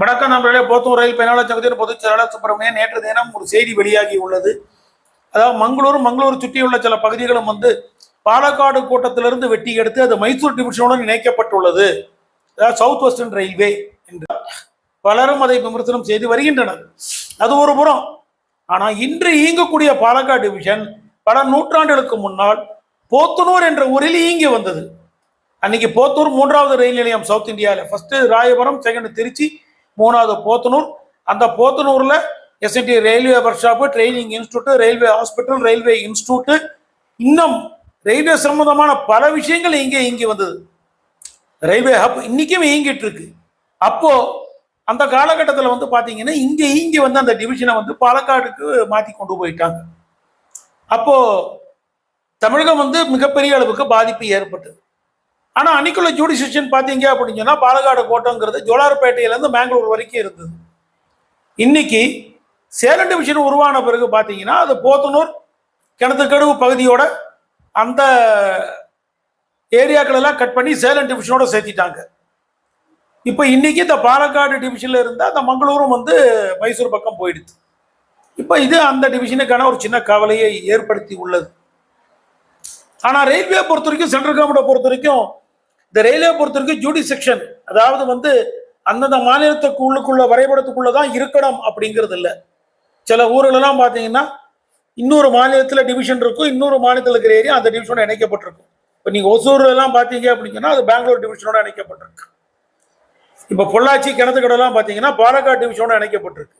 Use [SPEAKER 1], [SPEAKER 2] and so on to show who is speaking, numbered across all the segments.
[SPEAKER 1] வணக்கம் நண்பர்களே. போத்தூர் ரயில் பயனாளர் சங்கத்தின் பொதுச் செயலாளர் சுப்பிரமணியன். நேற்று தினம் ஒரு செய்தி வெளியாகி உள்ளது. அதாவது மங்களூர் சுற்றியுள்ள சில பகுதிகளும் பாலக்காடு கோட்டத்திலிருந்து வெட்டி எடுத்து அது மைசூர் டிவிஷனுடன் இணைக்கப்பட்டுள்ளது, அதாவது சவுத் வெஸ்டர்ன் ரயில்வே என்று பலரும் அதை விமர்சனம் செய்து வருகின்றனர். அது ஒரு புறம். ஆனால் இன்று இயங்கக்கூடிய பாலக்காடு டிவிஷன் பல நூற்றாண்டுகளுக்கு முன்னால் போத்தனூர் என்ற ஊரில் இயங்கி வந்தது. அன்னைக்கு போத்தூர் 3வது ரயில் நிலையம் சவுத் இந்தியாவில். ஃபர்ஸ்ட் ராயபுரம், செகண்ட் திருச்சி, 3வது போத்தனூர். அந்த போத்தனூர்ல SNT railway workshop, training institute, railway hospital, railway institute, இன்னும் ரயில்வே சம்பந்தமான பல விஷயங்கள் இங்கே வந்தது. ரயில்வே ஹப் இன்னைக்கும் இயங்கிட்டு இருக்கு. அப்போ அந்த காலகட்டத்தில் பாத்தீங்கன்னா இங்கே அந்த டிவிஷனை பாலக்காடுக்கு மாற்றி கொண்டு போயிட்டாங்க. அப்போ தமிழகம் மிகப்பெரிய அளவுக்கு பாதிப்பு ஏற்பட்டது. ஆனால் அன்னைக்குள்ள ஜூடிஷியேஷன் பார்த்தீங்க அப்படின்னு சொன்னால் பாலக்காடு கோட்டங்கிறது ஜோலார்பேட்டையிலேருந்து பெங்களூர் வரைக்கும் இருந்தது. இன்னைக்கு சேலம் டிவிஷன் உருவான பிறகு பார்த்தீங்கன்னா அது போத்தனூர், கிணத்துக்கடுவு பகுதியோட அந்த ஏரியாக்களெல்லாம் கட் பண்ணி சேலம் டிவிஷனோட சேர்த்திட்டாங்க. இப்போ இன்னைக்கு இந்த பாலக்காடு டிவிஷனில் இருந்தால் அந்த மங்களூரும் மைசூர் பக்கம் போயிடுது. இப்போ இது அந்த டிவிஷனுக்கான ஒரு சின்ன கவலையை ஏற்படுத்தி உள்ளது. ஆனால் ரயில்வே பொறுத்த வரைக்கும், சென்ட்ரல் கவர்மெண்ட்டை பொறுத்த வரைக்கும், இந்த ரயில்வே பொறுத்த வரைக்கும் ஜூடிசெக்ஷன், அதாவது அந்தந்த மாநிலத்துக்கு உள்ளுக்குள்ள வரைபடத்துக்குள்ளதான் இருக்கணும் அப்படிங்கிறது இல்லை. சில ஊர்களெல்லாம் பார்த்தீங்கன்னா இன்னொரு மாநிலத்தில் டிவிஷன் இருக்கும், இன்னொரு மாநிலத்தில் இருக்கிற ஏரியா அந்த டிவிஷனோட இணைக்கப்பட்டிருக்கும். இப்போ நீங்கள் ஒசூர்ல எல்லாம் பார்த்தீங்க அப்படின்னா அது பெங்களூர் டிவிஷனோட இணைக்கப்பட்டிருக்கு. இப்போ பொள்ளாச்சி, கிணத்துக்கடெல்லாம் பார்த்தீங்கன்னா பாலக்காடு டிவிஷனோட இணைக்கப்பட்டிருக்கு.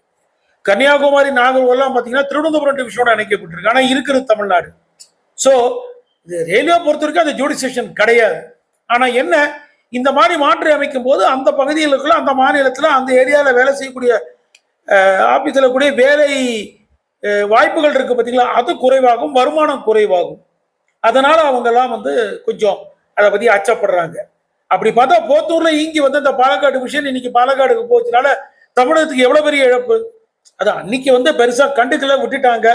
[SPEAKER 1] கன்னியாகுமரி, நாகர்கோலாம் பார்த்தீங்கன்னா திருவனந்தபுரம் டிவிஷனோட இணைக்கப்பட்டிருக்கு. ஆனால் இருக்கிறது தமிழ்நாடு. ஸோ இது ரயில்வே பொறுத்த வரைக்கும் அந்த ஜூடிசெக்ஷன் கிடையாது. ஆனால் என்ன, இந்த மாதிரி மாற்றி அமைக்கும் போது அந்த பகுதிகளுக்குள்ள, அந்த மாநிலத்தில், அந்த ஏரியாவில் வேலை செய்யக்கூடிய ஆபீஸில் கூடிய வேலை வாய்ப்புகள் இருக்கு பார்த்தீங்களா, அது குறைவாகும், வருமானம் குறைவாகும். அதனால அவங்கெல்லாம் கொஞ்சம் அதை பற்றி அச்சப்படுறாங்க. அப்படி பார்த்தா போத்தூர்ல இங்கி அந்த பாலக்காடு விஷயம் இன்னைக்கு பாலக்காடுக்கு போச்சுனால தமிழகத்துக்கு எவ்வளவு பெரிய இழப்பு. அது அன்னைக்கு பெருசா கண்டுக்கல, விட்டுட்டாங்க,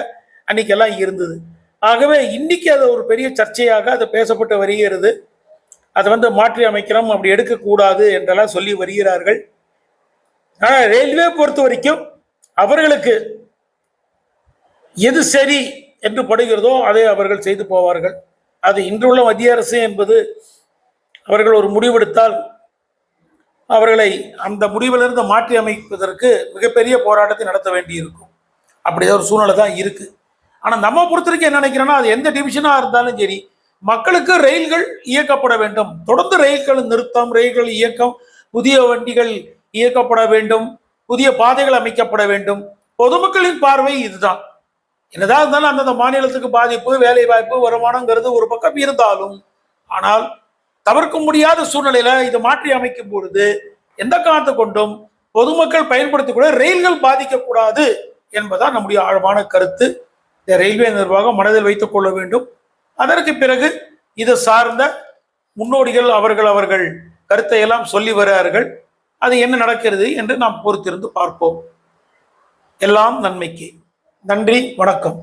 [SPEAKER 1] அன்னைக்கெல்லாம் இருந்தது. ஆகவே இன்னைக்கு அது ஒரு பெரிய சர்ச்சையாக அது பேசப்பட்டு வருகிறது. அதை மாற்றி அமைக்கிறோம், அப்படி எடுக்கக்கூடாது என்றெல்லாம் சொல்லி வருகிறார்கள். ஆனால் ரயில்வே பொறுத்த வரைக்கும் அவர்களுக்கு எது சரி என்று படுகிறதோ அதை அவர்கள் செய்து போவார்கள். அது இன்றுள்ள மத்திய அரசு என்பது அவர்கள் ஒரு முடிவெடுத்தால் அவர்களை அந்த முடிவிலிருந்து மாற்றி அமைப்பதற்கு மிகப்பெரிய போராட்டத்தை நடத்த வேண்டி இருக்கும். அப்படிதான் ஒரு சூழ்நிலை தான் இருக்கு. ஆனால் நம்ம பொறுத்த வரைக்கும் என்ன நினைக்கிறோன்னா, அது எந்த டிவிஷனாக இருந்தாலும் சரி, மக்களுக்கு ரயில்கள் இயக்கப்பட வேண்டும். தொடர்ந்து ரயில்கள் நிறுத்தம், ரயில்கள் இயக்கம், புதிய வண்டிகள் இயக்கப்பட வேண்டும், புதிய பாதைகள் அமைக்கப்பட வேண்டும். பொதுமக்களின் பார்வை இதுதான். என்னதான் இருந்தாலும் அந்தந்த மாநிலத்துக்கு பாதிப்பு, வேலை வாய்ப்பு, வருமானங்கிறது ஒரு பக்கம் இருந்தாலும், ஆனால் தவிர்க்க முடியாத சூழ்நிலையில இதை மாற்றி அமைக்கும் பொழுது எந்த காரணத்தை கொண்டும் பொதுமக்கள் பயன்படுத்தக்கூடிய ரயில்கள் பாதிக்கக்கூடாது என்பதுதான் நம்முடைய ஆழமான கருத்து. இந்த ரயில்வே நிர்வாகம் மனதில் வைத்துக் கொள்ள வேண்டும். அதற்கு பிறகு இது சார்ந்த முன்னோடிகள் அவர்கள் கருத்தை எல்லாம் சொல்லி வருகிறார்கள். அது என்ன நடக்கிறது என்று நாம் பொறுத்திருந்து பார்ப்போம். எல்லாம் நன்மைக்கு. நன்றி, வணக்கம்.